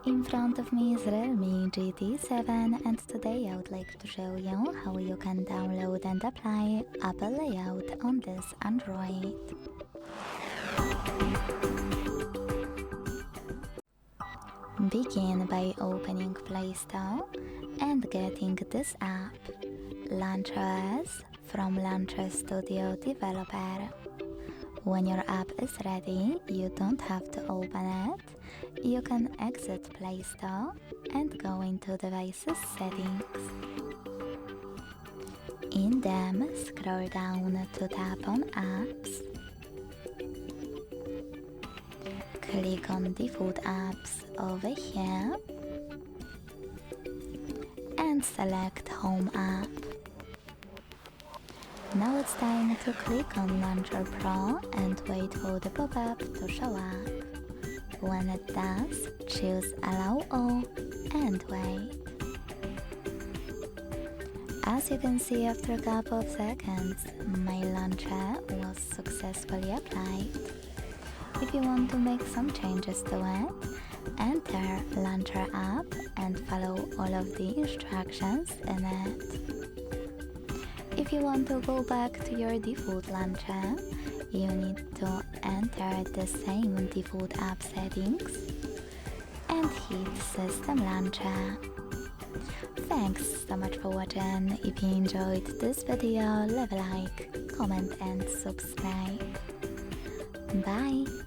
In front of me is REALME GT7 and today I would like to show you how you can download and apply Apple layout on this Android. Begin by opening Play Store and getting this app, LaunchOS from Launcher Studio Developer. When your app is ready, you don't have to open it. You can exit Play Store and go into Devices Settings. In them, scroll down to tap on Apps. Click on Default Apps over here and select Home App. Now it's time to click on Launcher Pro and wait for the pop-up to show up. When it does, choose Allow All and wait. As you can see, after a couple of seconds, my launcher was successfully applied. If you want to make some changes to it, enter Launcher App and follow all of the instructions in it. If you want to go back to your default launcher, you need to enter the same default app settings and hit System Launcher. Thanks so much for watching. If you enjoyed this video, leave a like, comment and subscribe. Bye!